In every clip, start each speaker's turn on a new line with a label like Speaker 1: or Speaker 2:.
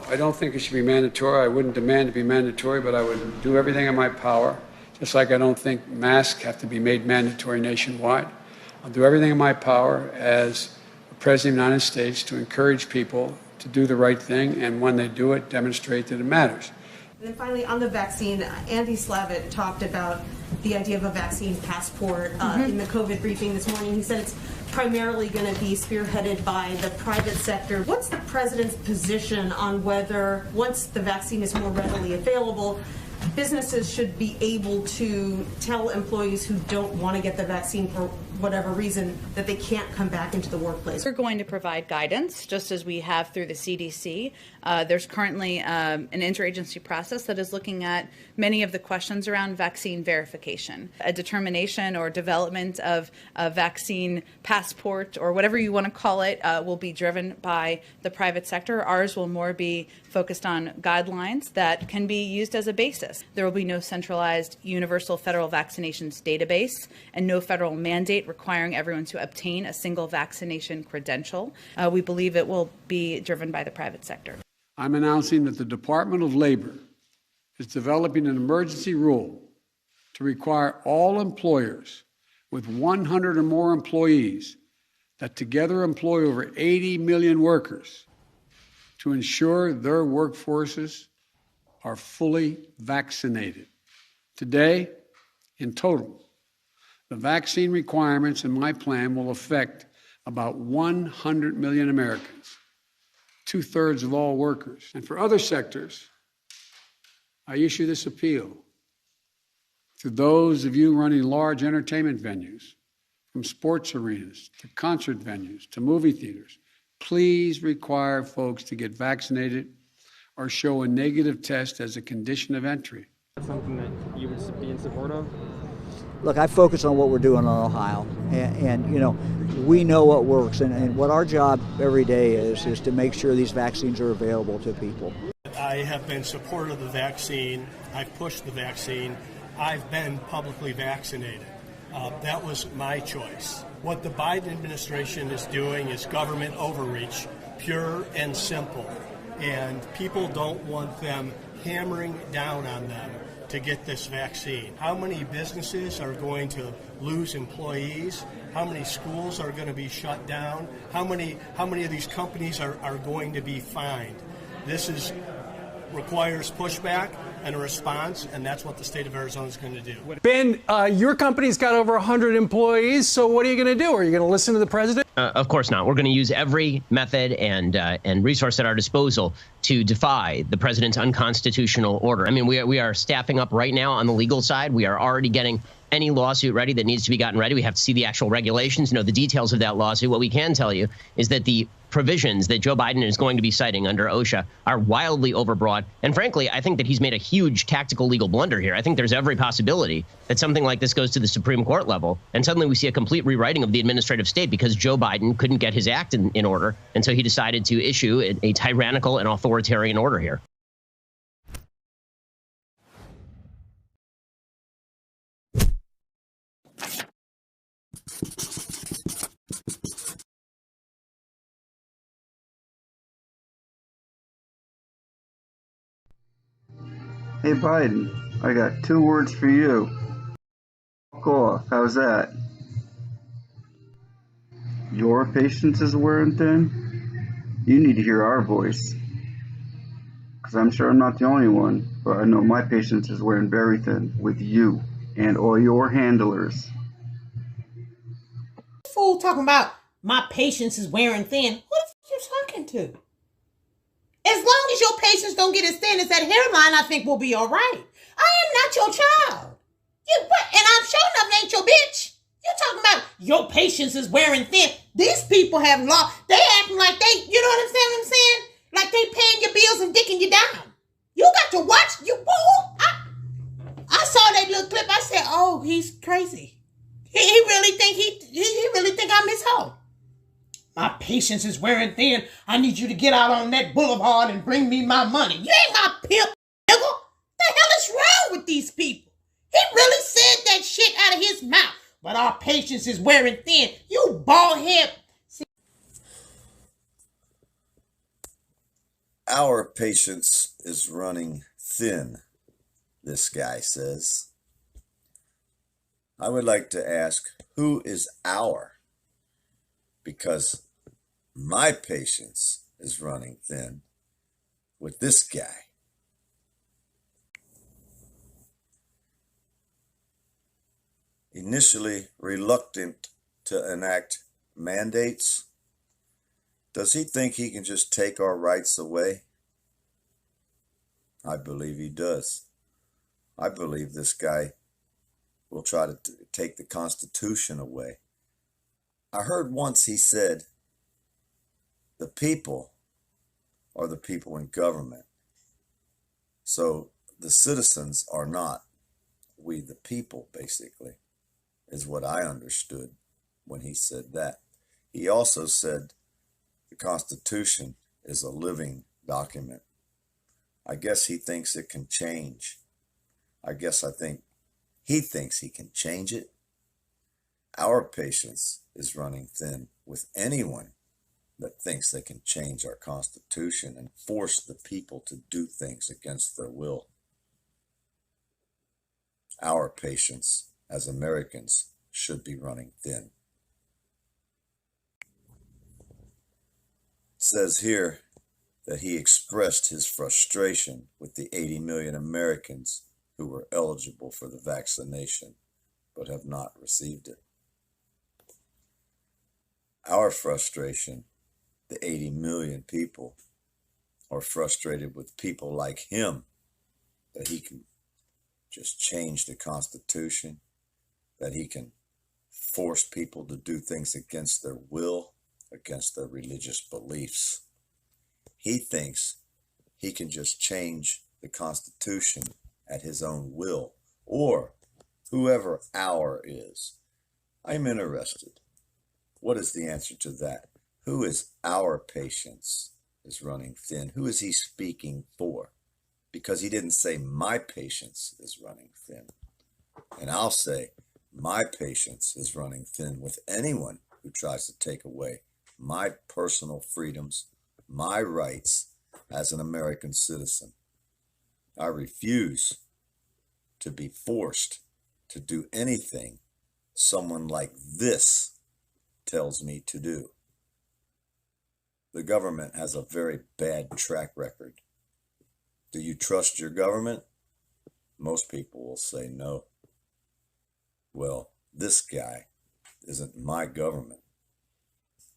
Speaker 1: I don't think it should be mandatory. I wouldn't demand to be mandatory, but I would do everything in my power, just like I don't think masks have to be made mandatory nationwide. I'll do everything in my power as the President of the United States to encourage people to do the right thing, and when they do it, demonstrate that it matters.
Speaker 2: And then finally, on the vaccine, Andy Slavitt talked about the idea of a vaccine passport in the COVID briefing this morning. He said it's primarily going to be spearheaded by the private sector. What's the president's position on whether, once the vaccine is more readily available, businesses should be able to tell employees who don't want to get the vaccine for whatever reason that they can't come back into the workplace?
Speaker 3: We're going to provide guidance, just as we have through the CDC. There's currently an interagency process that is looking at many of the questions around vaccine verification. A determination or development of a vaccine passport, or whatever you want to call it, will be driven by the private sector. Ours will more be focused on guidelines that can be used as a basis. There will be no centralized universal federal vaccinations database and no federal mandate requiring everyone to obtain a single vaccination credential. We believe it will be driven by the private sector.
Speaker 1: I'm announcing that the Department of Labor is developing an emergency rule to require all employers with 100 or more employees that together employ over 80 million workers to ensure their workforces are fully vaccinated. Today, in total, the vaccine requirements in my plan will affect about 100 million Americans, 2/3 of all workers. And for other sectors, I issue this appeal to those of you running large entertainment venues, from sports arenas to concert venues to movie theaters. Please require folks to get vaccinated or show a negative test as a condition of entry.
Speaker 4: That's something that you would be in support of?
Speaker 5: Look, I focus on what we're doing in Ohio, and you know, we know what works, and what our job every day is to make sure these vaccines are available to people.
Speaker 6: I have been supportive of the vaccine. I've pushed the vaccine. I've been publicly vaccinated. That was my choice. What the Biden administration is doing is government overreach, pure and simple, and people don't want them hammering down on them to get this vaccine. How many businesses are going to lose employees? How many schools are going to be shut down? How many of these companies are going to be fined? This requires pushback and a response, and that's what the state of Arizona is going to do.
Speaker 7: Ben, your company's got over 100 employees, so what are you going to do? Are you going to listen to the president?
Speaker 8: Of course not. We're going to use every method and resource at our disposal to defy the president's unconstitutional order. I mean, we are staffing up right now on the legal side. We are already getting any lawsuit ready that needs to be gotten ready. We have to see the actual regulations, know the details of that lawsuit. What we can tell you is that the provisions that Joe Biden is going to be citing under OSHA are wildly overbroad. And frankly, I think that he's made a huge tactical legal blunder here. I think there's every possibility that something like this goes to the Supreme Court level, and suddenly we see a complete rewriting of the administrative state because Joe Biden couldn't get his act in order, and so he decided to issue a tyrannical and authoritarian order here.
Speaker 9: Hey Biden, I got 2 words for you. Fuck off. How's that? Your patience is wearing thin? You need to hear our voice. Because I'm sure I'm not the only one, but I know my patience is wearing very thin with you and all your handlers.
Speaker 10: Fool talking about my patience is wearing thin. Who the fuck you talking to? As long as your patience don't get as thin as that hairline, I think we'll be all right. I am not your child. And I'm sure enough ain't your bitch. You talking about your patience is wearing thin. These people have law. They acting like they, you know what I'm saying? Like they paying your bills and dicking you down. You got to watch. I saw that little clip. I said, oh, he's crazy. He really think I'm his hoe. My patience is wearing thin. I need you to get out on that boulevard and bring me my money. You ain't my pimp, nigga. What the hell is wrong with these people? He really said that shit out of his mouth. But our patience is wearing thin. You bald head.
Speaker 11: Our patience is running thin, this guy says. I would like to ask, who is our? Because my patience is running thin with this guy. Initially reluctant to enact mandates, does he think he can just take our rights away? I believe he does. I believe this guy will try to take the Constitution away. I heard once he said, the people are the people in government. So the citizens are not we the people, basically, is what I understood when he said that. He also said the Constitution is a living document. I guess he thinks it can change. I think he thinks he can change it. Our patience is running thin with anyone that thinks they can change our Constitution and force the people to do things against their will. Our patience as Americans should be running thin. It says here that he expressed his frustration with the 80 million Americans who were eligible for the vaccination but have not received it. Our frustration, the 80 million people, are frustrated with people like him, that he can just change the Constitution, that he can force people to do things against their will, against their religious beliefs. He thinks he can just change the Constitution at his own will, or whoever our is. I'm interested. What is the answer to that? Who is our patience is running thin? Who is he speaking for? Because he didn't say my patience is running thin. And I'll say my patience is running thin with anyone who tries to take away my personal freedoms, my rights as an American citizen. I refuse to be forced to do anything someone like this tells me to do. The government has a very bad track record. Do you trust your government? Most people will say no. Well, this guy isn't my government.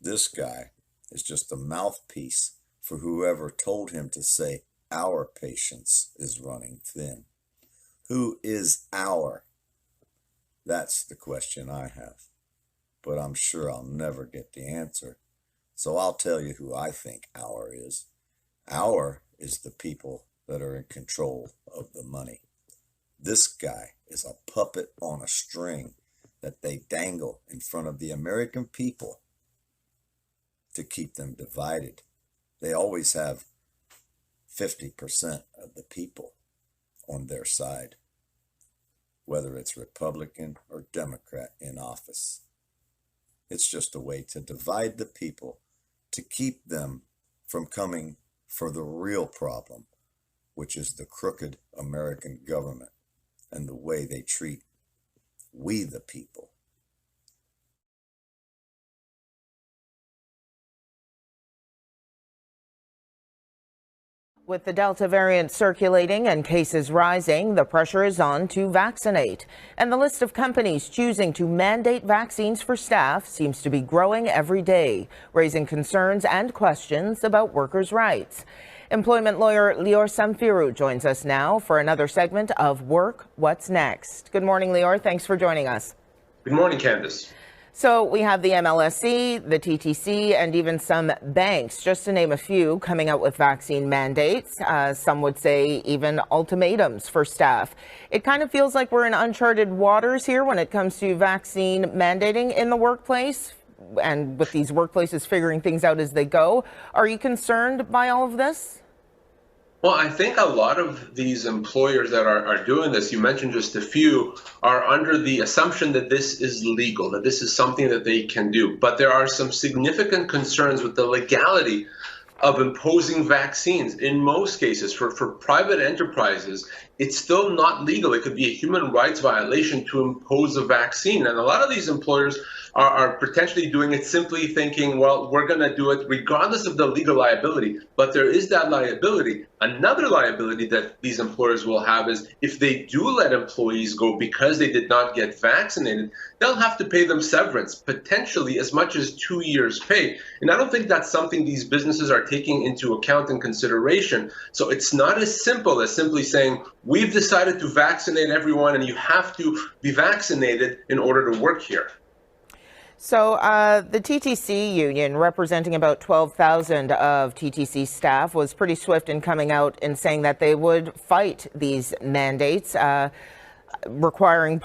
Speaker 11: This guy is just a mouthpiece for whoever told him to say our patience is running thin. Who is our? That's the question I have. But I'm sure I'll never get the answer. So I'll tell you who I think our is. Our is the people that are in control of the money. This guy is a puppet on a string that they dangle in front of the American people to keep them divided. They always have 50% of the people on their side, whether it's Republican or Democrat in office. It's just a way to divide the people, to keep them from coming for the real problem, which is the crooked American government and the way they treat we the people.
Speaker 12: With the Delta variant circulating and cases rising, the pressure is on to vaccinate. And the list of companies choosing to mandate vaccines for staff seems to be growing every day, raising concerns and questions about workers' rights. Employment lawyer Lior Samfiru joins us now for another segment of Work, What's Next? Good morning, Lior. Thanks for joining us.
Speaker 13: Good morning, Candace.
Speaker 12: So we have the MLSE, the TTC, and even some banks, just to name a few, coming out with vaccine mandates. Some would say even ultimatums for staff. It kind of feels like we're in uncharted waters here when it comes to vaccine mandating in the workplace, and with these workplaces figuring things out as they go. Are you concerned by all of this?
Speaker 13: Well, I think a lot of these employers that are doing this, you mentioned just a few, are under the assumption that this is legal, that this is something that they can do. But there are some significant concerns with the legality of imposing vaccines. In most cases, for private enterprises, it's still not legal. It could be a human rights violation to impose a vaccine. And a lot of these employers are potentially doing it simply thinking, well, we're going to do it regardless of the legal liability. But there is that liability. Another liability that these employers will have is if they do let employees go because they did not get vaccinated, they'll have to pay them severance, potentially as much as 2 years' pay. And I don't think that's something these businesses are taking into account and consideration. So it's not as simple as simply saying, we've decided to vaccinate everyone and you have to be vaccinated in order to work here.
Speaker 12: So the TTC union, representing about 12,000 of TTC staff, was pretty swift in coming out and saying that they would fight these mandates, requiring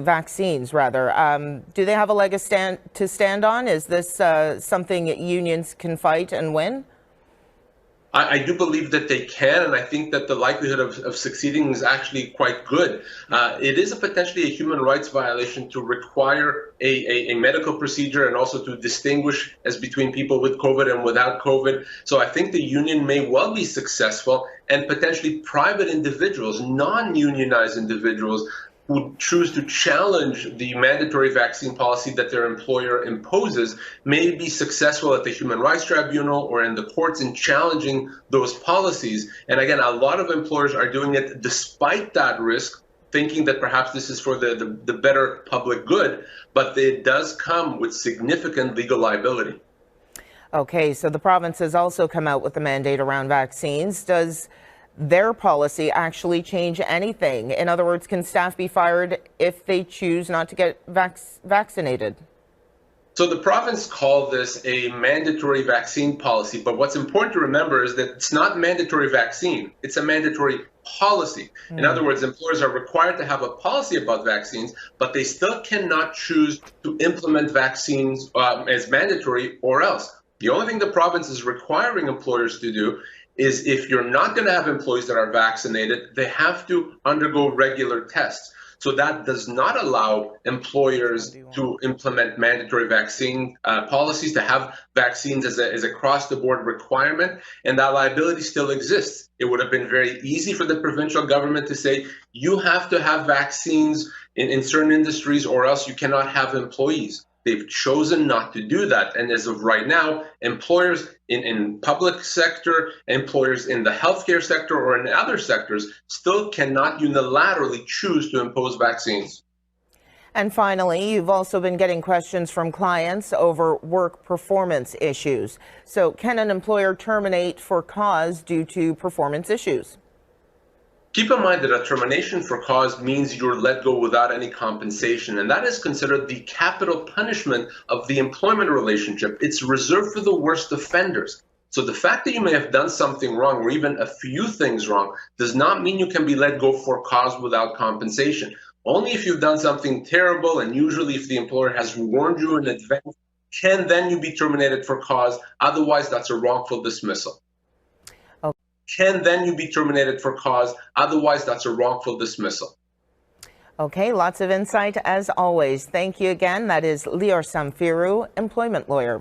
Speaker 12: vaccines, rather. Do they have a leg to stand on? Is this something unions can fight and win?
Speaker 13: I do believe that they can, and I think that the likelihood of succeeding is actually quite good. It is potentially a human rights violation to require a medical procedure and also to distinguish as between people with COVID and without COVID. So I think the union may well be successful, and potentially private individuals, non-unionized individuals, who choose to challenge the mandatory vaccine policy that their employer imposes may be successful at the Human Rights Tribunal or in the courts in challenging those policies. And again, a lot of employers are doing it despite that risk, thinking that perhaps this is for the better public good, but it does come with significant legal liability.
Speaker 12: Okay, so the province has also come out with the mandate around vaccines. Does their policy actually change anything? In other words, can staff be fired if they choose not to get vaccinated?
Speaker 13: So the province called this a mandatory vaccine policy, but what's important to remember is that it's not mandatory vaccine, it's a mandatory policy. In other words, employers are required to have a policy about vaccines, but they still cannot choose to implement vaccines as mandatory or else. The only thing the province is requiring employers to do is if you're not going to have employees that are vaccinated, they have to undergo regular tests. So that does not allow employers to implement mandatory vaccine policies, to have vaccines as a cross-the-board requirement, and that liability still exists. It would have been very easy for the provincial government to say, you have to have vaccines in certain industries or else you cannot have employees. They've chosen not to do that. And as of right now, employers in public sector, employers in the healthcare sector or in other sectors still cannot unilaterally choose to impose vaccines.
Speaker 12: And finally, you've also been getting questions from clients over work performance issues. So can an employer terminate for cause due to performance issues?
Speaker 13: Keep in mind that a termination for cause means you're let go without any compensation, and that is considered the capital punishment of the employment relationship. It's reserved for the worst offenders. So the fact that you may have done something wrong or even a few things wrong does not mean you can be let go for cause without compensation. Only if you've done something terrible, and usually if the employer has warned you in advance, can then you be terminated for cause. Otherwise, that's a wrongful dismissal. Can then you be terminated for cause. Otherwise, that's a wrongful dismissal.
Speaker 12: Okay, lots of insight as always. Thank you again. That is Lior Samfiru, employment lawyer.